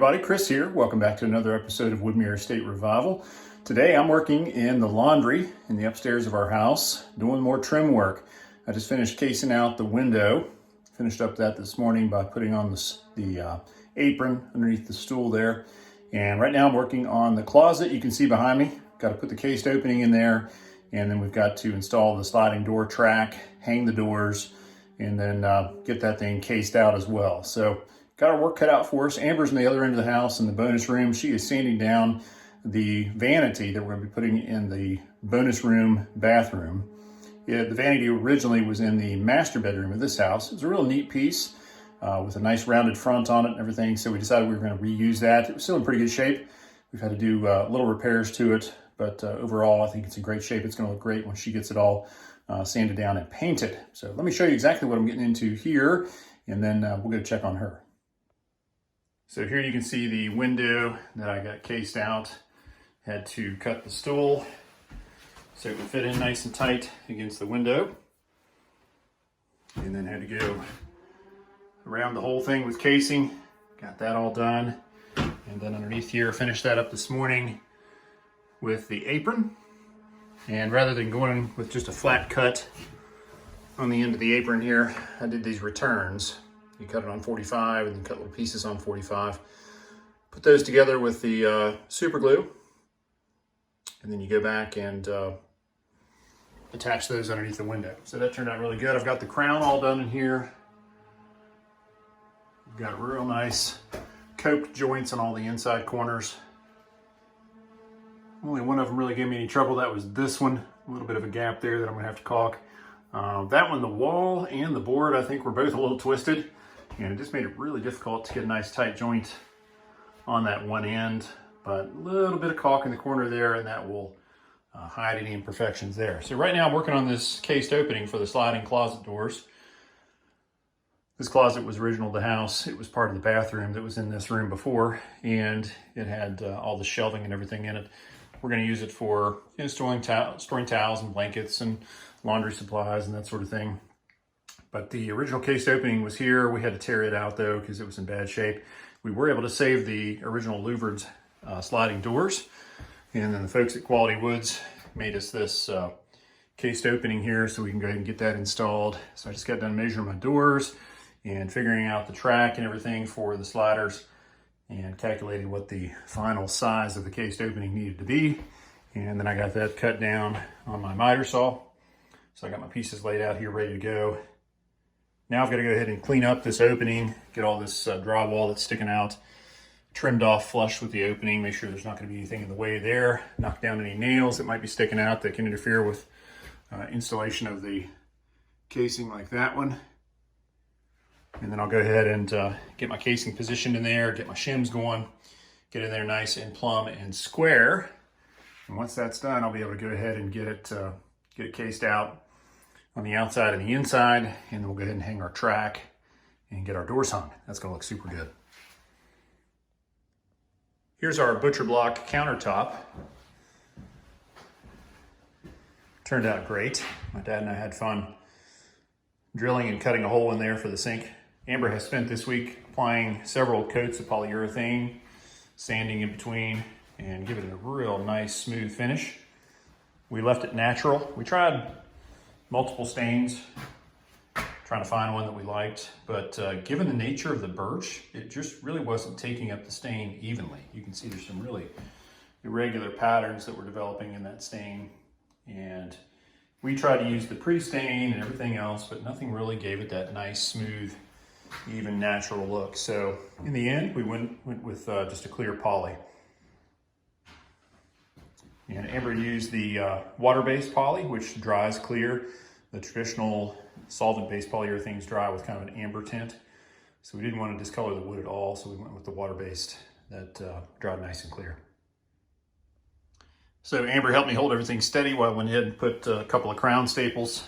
everybody, Chris here. Welcome back to another episode of Woodmere Estate Revival. Today I'm working in the laundry in the upstairs of our house, doing more trim work. I just finished casing out the window. Finished up that this morning by putting on the apron underneath the stool there. And right now I'm working on the closet you can see behind me. Got to put the cased opening in there, and then we've got to install the sliding door track, hang the doors, and then get that thing cased out as well. So got our work cut out for us. Amber's on the other end of the house in the bonus room. She is sanding down the vanity that we're going to be putting in the bonus room bathroom. The vanity originally was in the master bedroom of this house. It's a real neat piece with a nice rounded front on it and everything. So we decided we were going to reuse that. It was still in pretty good shape. We've had to do little repairs to it, but overall I think it's in great shape. It's going to look great when she gets it all sanded down and painted. So let me show you exactly what I'm getting into here, and then we'll go check on her. So here you can see the window that I got cased out. Had to cut the stool so it would fit in nice and tight against the window. And then had to go around the whole thing with casing. Got that all done. And then underneath here, finished that up this morning with the apron. And rather than going with just a flat cut on the end of the apron here, I did these returns. You cut it on 45 and then cut little pieces on 45. Put those together with the super glue. And then you go back and attach those underneath the window. So that turned out really good. I've got the crown all done in here. We've got real nice coped joints on all the inside corners. Only one of them really gave me any trouble. That was this one. A little bit of a gap there that I'm gonna have to caulk. That one, the wall and the board, I think were both a little twisted. And it just made it really difficult to get a nice tight joint on that one end, but a little bit of caulk in the corner there, and that will hide any imperfections there. So right now I'm working on this cased opening for the sliding closet doors. This closet was original to the house. It was part of the bathroom that was in this room before, and it had all the shelving and everything in it. We're going to use it for storing towels and blankets and laundry supplies and that sort of thing. But the original cased opening was here. We had to tear it out though because it was in bad shape. We were able to save the original louvered sliding doors. And then the folks at Quality Woods made us this cased opening here so we can go ahead and get that installed. So I just got done measuring my doors and figuring out the track and everything for the sliders and calculated what the final size of the cased opening needed to be. And then I got that cut down on my miter saw. So I got my pieces laid out here ready to go. Now I've got to go ahead and clean up this opening, get all this drywall that's sticking out trimmed off flush with the opening, make sure there's not going to be anything in the way there, knock down any nails that might be sticking out that can interfere with installation of the casing like that one. And then I'll go ahead and get my casing positioned in there, get my shims going, get in there nice and plumb and square. And once that's done, I'll be able to go ahead and get it cased out on the outside and the inside, and then we'll go ahead and hang our track and get our doors hung. That's gonna look super good. Here's our butcher block countertop. Turned out great. My dad and I had fun drilling and cutting a hole in there for the sink. Amber has spent this week applying several coats of polyurethane, sanding in between, and giving it a real nice smooth finish. We left it natural. We tried multiple stains, trying to find one that we liked, but given the nature of the birch, it just really wasn't taking up the stain evenly. You can see there's some really irregular patterns that were developing in that stain, and we tried to use the pre-stain and everything else, but nothing really gave it that nice, smooth, even natural look. So in the end, we went with just a clear poly. And Amber used the water-based poly, which dries clear. The traditional solvent-based polyurethanes dry with kind of an amber tint. So we didn't want to discolor the wood at all, so we went with the water-based that dried nice and clear. So Amber helped me hold everything steady while I went ahead and put a couple of crown staples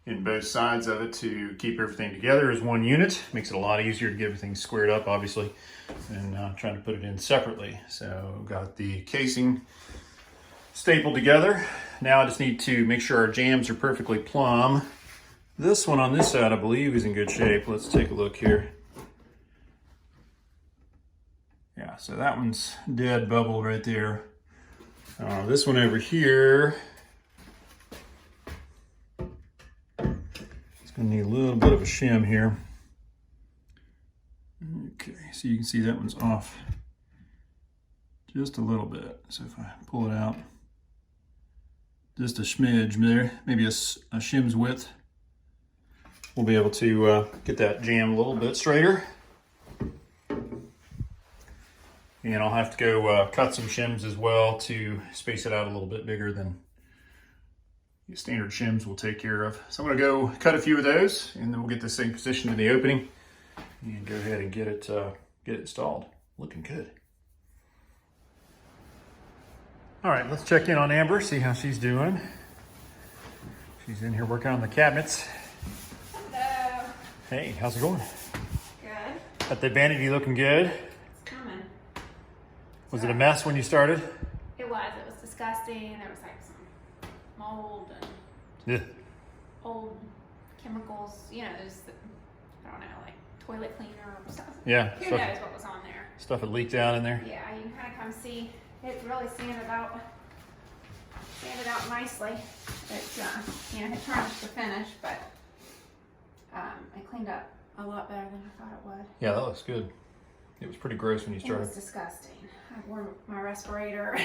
in both sides of it to keep everything together as one unit. Makes it a lot easier to get everything squared up, obviously, than trying to put it in separately. So got the casing stapled together. Now I just need to make sure our jambs are perfectly plumb. This one on this side, I believe, is in good shape. Let's take a look here. Yeah, so that one's dead bubble right there. This one over here, it's gonna need a little bit of a shim here. Okay, so you can see that one's off just a little bit. So if I pull it out, just a smidge there, maybe a shim's width, we'll be able to get that jammed a little bit straighter. And I'll have to go cut some shims as well to space it out a little bit bigger than the standard shims will take care of. So I'm gonna go cut a few of those, and then we'll get this thing positioned in the opening and go ahead and get it installed. Looking good. All right, let's check in on Amber, see how she's doing. She's in here working on the cabinets. Hello. Hey, how's it going? Good. Got the vanity looking good. Was it a mess when you started? It was disgusting. There was like some mold and Yeah. old chemicals, you know, there's, I don't know, like toilet cleaner or something. Yeah. Who knows what was on there? Stuff that leaked out in there. Yeah, you can kind of come see. It really sanded out nicely. It, you know, it tarnished the finish, but I cleaned up a lot better than I thought it would. Yeah, that looks good. It was pretty gross when you started. It was disgusting. I wore my respirator,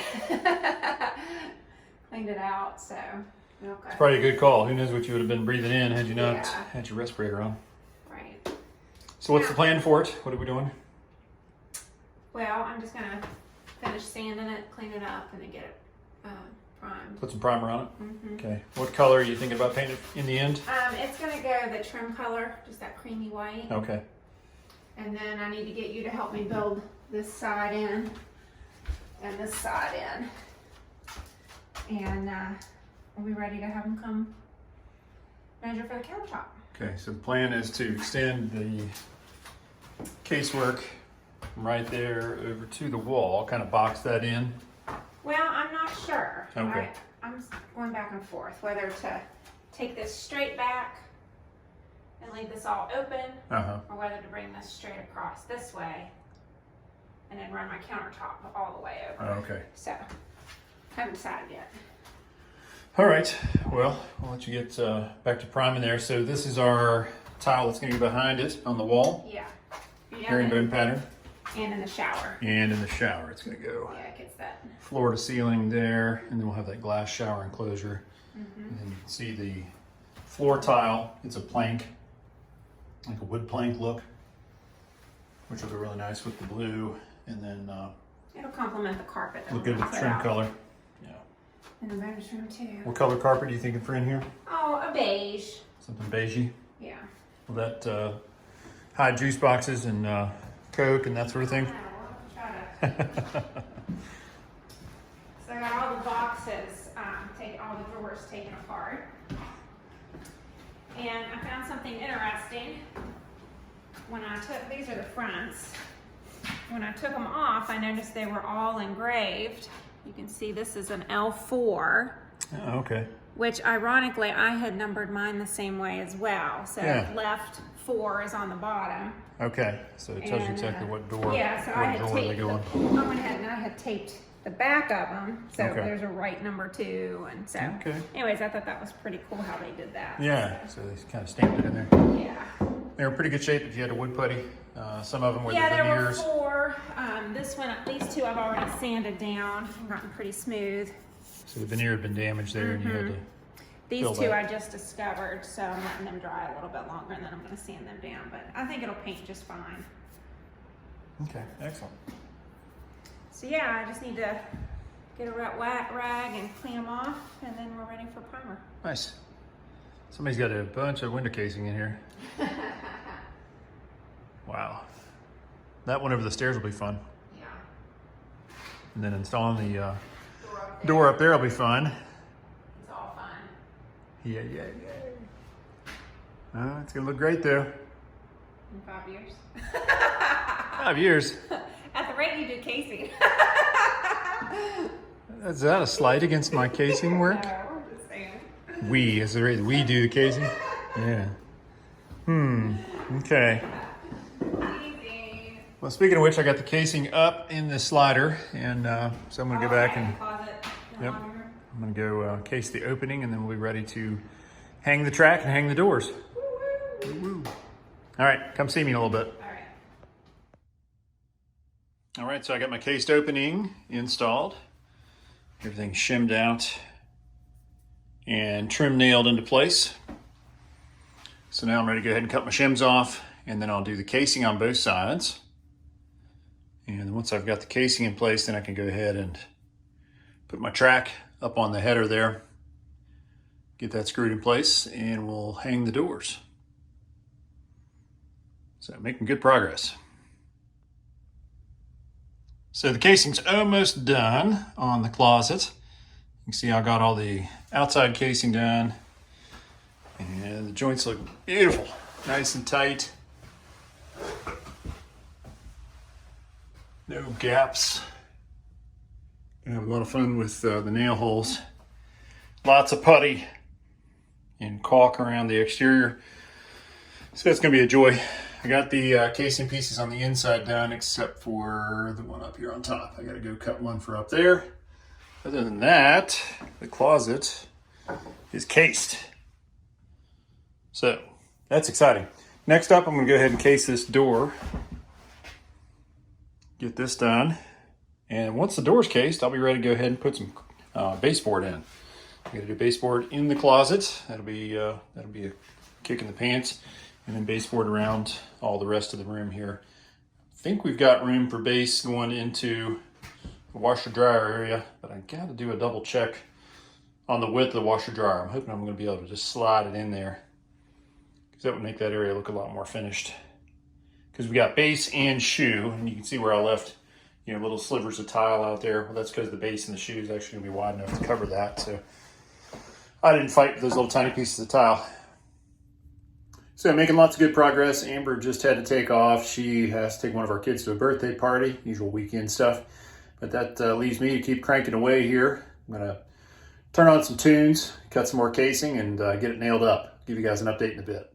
cleaned it out, so okay. It's probably a good call. Who knows what you would have been breathing in had you not Yeah. had your respirator on. Right. So what's the plan for it? What are we doing? Well, I'm just gonna finish sanding it, clean it up, and then get it primed. Put some primer on it? Mm-hmm. Okay. What color are you thinking about painting in the end? It's gonna go the trim color, just that creamy white. Okay. And then I need to get you to help me build this side in and this side in. And we'll be ready to have them come measure for the countertop. Okay, so the plan is to extend the casework from right there over to the wall, kind of box that in. Well, I'm not sure. Okay. I'm going back and forth whether to take this straight back and leave this all open, or whether to bring this straight across this way and then run my countertop all the way over. Okay. So, haven't decided yet. All right, well, I'll let you get back to priming there. So this is our tile that's gonna be behind it on the wall. Yeah. Herringbone pattern. And in the shower. And in the shower, it's gonna go Yeah, it gets that. floor to ceiling there, and then we'll have that glass shower enclosure. Mm-hmm. And then you can see the floor tile. It's a plank, like a wood plank look, which will go really nice with the blue. And then It'll complement the carpet. that look we're good with gonna the trim put out. color. Yeah. In the bonus room too. What color carpet are you thinking for in here? Oh, a beige. Something beigey. Yeah. Will that hide juice boxes and Coke and that sort of thing? Try to. So I got all the boxes, all the drawers taken apart. And I found something interesting. When I took, these are the fronts. When I took them off, I noticed they were all engraved. You can see this is an L4. Oh, okay. Which ironically, I had numbered mine the same way as well. So Yeah. left 4 is on the bottom. Okay, so it tells you And, exactly what door, yeah, so I what had drawer they taped go in. I went ahead and I had taped the back of them, so Okay. there's a right number 2, and so. Okay. Anyways, I thought that was pretty cool how they did that. Yeah, so they kind of stamped it in there. Yeah. They were in pretty good shape if you had a wood putty. Some of them were Yeah, the there were veneers. 4. These 2 I've already sanded down and gotten pretty smooth. So the veneer had been damaged there, and you had to. These Fill 2 that. I just discovered, so I'm letting them dry a little bit longer, and then I'm going to sand them down. But I think it'll paint just fine. Okay, excellent. So yeah, I just need to get a wet rag and clean them off, and then we're ready for primer. Nice. Somebody's got a bunch of window casing in here. Wow. That one over the stairs will be fun. Yeah. And then installing the door up there will be fun. It's all fun. Yeah. It's gonna look great though. In 5 years. 5 years. At the rate you do casing. Is that a slight against my casing work? No, I'm just saying. We, is the rate we do the casing? Yeah. Okay. Easy. Well, speaking of which, I got the casing up in the slider, and so I'm going to go back and yep, I'm going to go case the opening, and then we'll be ready to hang the track and hang the doors. Woo-woo. All right, come see me in a little bit. All right, so I got my cased opening installed. Everything's shimmed out and trim nailed into place. So now I'm ready to go ahead and cut my shims off, and then I'll do the casing on both sides. And once I've got the casing in place, then I can go ahead and put my track up on the header there, get that screwed in place, and we'll hang the doors. So making good progress. So the casing's almost done on the closet. You can see I got all the outside casing done, and the joints look beautiful, nice and tight. No gaps. I have a lot of fun with the nail holes. Lots of putty and caulk around the exterior. So that's going to be a joy. I got the casing pieces on the inside done, except for the one up here on top. I got to go cut one for up there. Other than that, the closet is cased. So that's exciting. Next up, I'm going to go ahead and case this door. Get this done, and once the door's cased, I'll be ready to go ahead and put some baseboard in. I'm gonna do baseboard in the closet. That'll be a kick in the pants, and then baseboard around all the rest of the room here. I think we've got room for base going into the washer dryer area, but I gotta do a double check on the width of the washer dryer. I'm hoping I'm gonna be able to just slide it in there, because that would make that area look a lot more finished. Because we got base and shoe, and you can see where I left, little slivers of tile out there. Well, that's because the base and the shoe is actually gonna be wide enough to cover that. So I didn't fight with those little tiny pieces of tile. So making lots of good progress. Amber just had to take off. She has to take one of our kids to a birthday party, usual weekend stuff. But that leaves me to keep cranking away here. I'm gonna turn on some tunes, cut some more casing, and get it nailed up. Give you guys an update in a bit.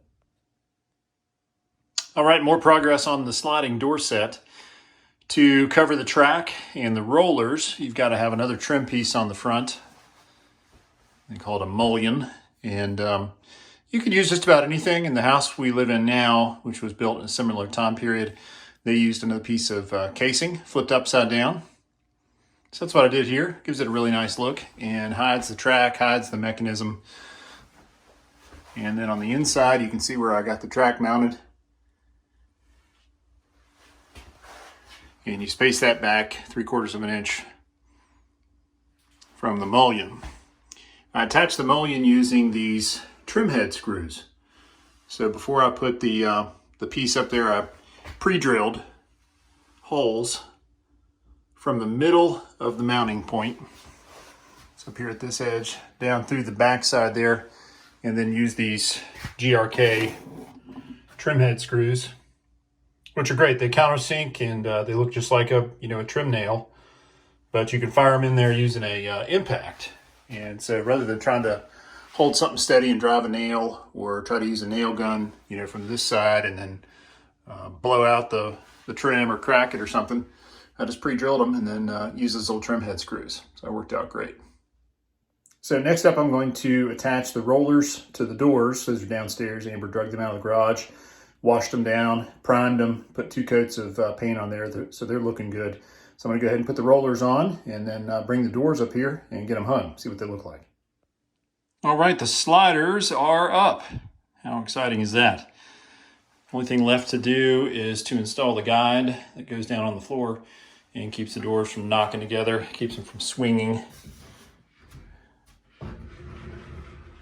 All right, more progress on the sliding door set. To cover the track and the rollers, you've got to have another trim piece on the front. They call it a mullion. And you could use just about anything. In the house we live in now, which was built in a similar time period, they used another piece of casing flipped upside down. So that's what I did here. Gives it a really nice look and hides the track, hides the mechanism. And then on the inside, you can see where I got the track mounted. And you space that back 3/4 of an inch from the mullion. I attached the mullion using these trim head screws. So before I put the piece up there, I pre-drilled holes from the middle of the mounting point. It's up here at this edge, down through the back side there, and then use these GRK trim head screws, which are great. They countersink, and they look just like a trim nail, but you can fire them in there using a impact. And so rather than trying to hold something steady and drive a nail, or try to use a nail gun, from this side and then blow out the trim or crack it or something, I just pre-drilled them and then use those little trim head screws. So it worked out great. So next up, I'm going to attach the rollers to the doors. Those are downstairs. Amber dragged them out of the garage, washed them down, primed them, put 2 coats of paint on there, so they're looking good. So I'm gonna go ahead and put the rollers on, and then bring the doors up here and get them hung, see what they look like. All right, the sliders are up. How exciting is that? Only thing left to do is to install the guide that goes down on the floor and keeps the doors from knocking together, keeps them from swinging.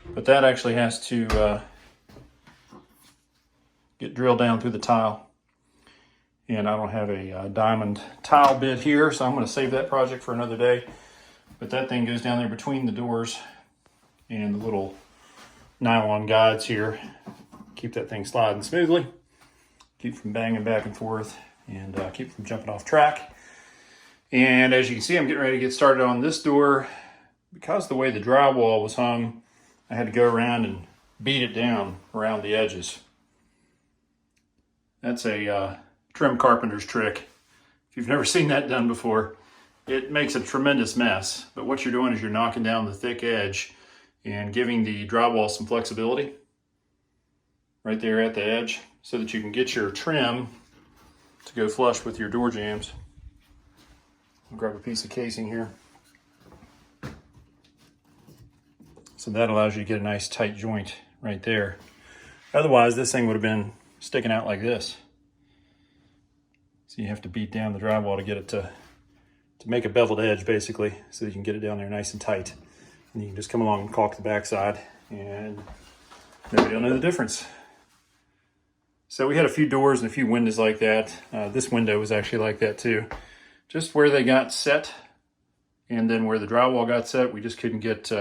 But that actually has to get drilled down through the tile. And I don't have a diamond tile bit here, so I'm going to save that project for another day. But that thing goes down there between the doors and the little nylon guides here. Keep that thing sliding smoothly, keep from banging back and forth, and keep from jumping off track. And as you can see, I'm getting ready to get started on this door. Because the way the drywall was hung, I had to go around and beat it down around the edges. That's a trim carpenter's trick. If you've never seen that done before, it makes a tremendous mess. But what you're doing is you're knocking down the thick edge and giving the drywall some flexibility right there at the edge so that you can get your trim to go flush with your door jambs. I'll grab a piece of casing here. So that allows you to get a nice tight joint right there. Otherwise, this thing would have been sticking out like this. So you have to beat down the drywall to get it to make a beveled edge, basically, so you can get it down there nice and tight. And you can just come along and caulk the backside, and nobody will know the difference. So we had a few doors and a few windows like that. This window was actually like that too. Just where they got set, and then where the drywall got set, we just couldn't get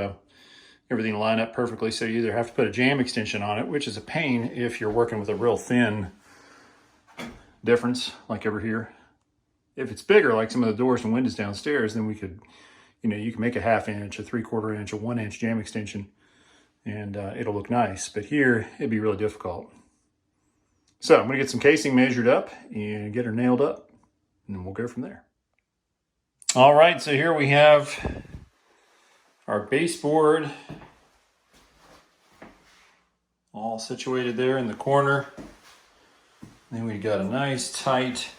everything to line up perfectly. So you either have to put a jam extension on it, which is a pain if you're working with a real thin difference, like over here. If it's bigger, like some of the doors and windows downstairs, then we could, you can make a 1/2 inch, a 3/4 inch, a 1 inch jam extension, and it'll look nice. But here, it'd be really difficult. So I'm gonna get some casing measured up and get her nailed up, and then we'll go from there. All right, so here we have our baseboard all situated there in the corner. Then we got a nice tight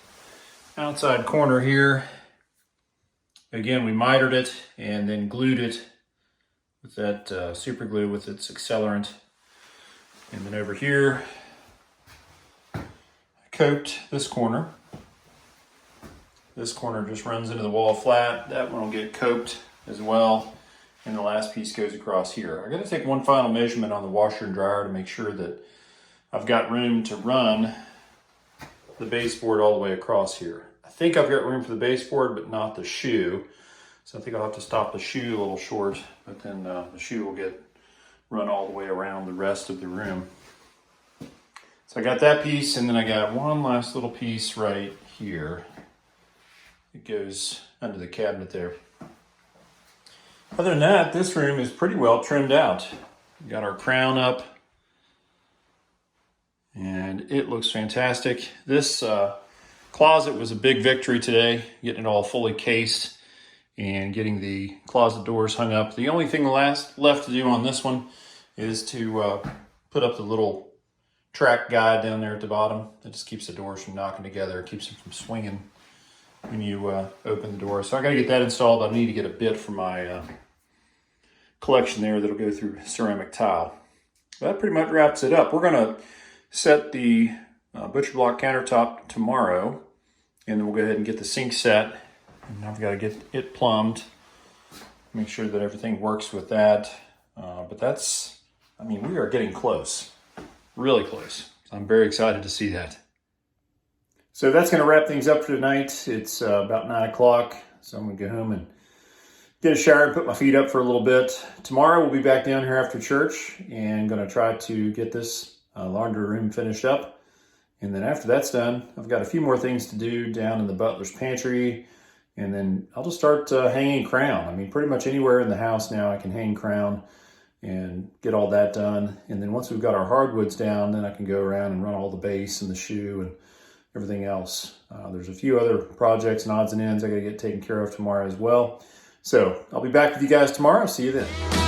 outside corner here. Again, we mitered it and then glued it with that super glue with its accelerant. And then over here, I coped this corner. This corner just runs into the wall flat. That one will get coped as well. And the last piece goes across here. I gotta take one final measurement on the washer and dryer to make sure that I've got room to run the baseboard all the way across here. I think I've got room for the baseboard, but not the shoe. So I think I'll have to stop the shoe a little short, but then the shoe will get run all the way around the rest of the room. So I got that piece, and then I got one last little piece right here. It goes under the cabinet there. Other than that, this room is pretty well trimmed out. We got our crown up, and it looks fantastic. This closet was a big victory today, getting it all fully cased and getting the closet doors hung up. The only thing left to do on this one is to put up the little track guide down there at the bottom. That just keeps the doors from knocking together. It keeps them from swinging when you open the door. So I gotta get that installed. I need to get a bit for my collection there that'll go through ceramic tile. That pretty much wraps it up. We're gonna set the butcher block countertop tomorrow, and then we'll go ahead and get the sink set. And I've got to get it plumbed, make sure that everything works with that. But that's, we are getting close, really close. I'm very excited to see that. So that's going to wrap things up for tonight. It's about 9 o'clock, so I'm going to go home and get a shower and put my feet up for a little bit. Tomorrow we'll be back down here after church and going to try to get this laundry room finished up. And then after that's done, I've got a few more things to do down in the butler's pantry. And then I'll just start hanging crown. Pretty much anywhere in the house now I can hang crown and get all that done. And then once we've got our hardwoods down, then I can go around and run all the base and the shoe and everything else. There's a few other projects and odds and ends I got to get taken care of tomorrow as well. So I'll be back with you guys tomorrow. See you then.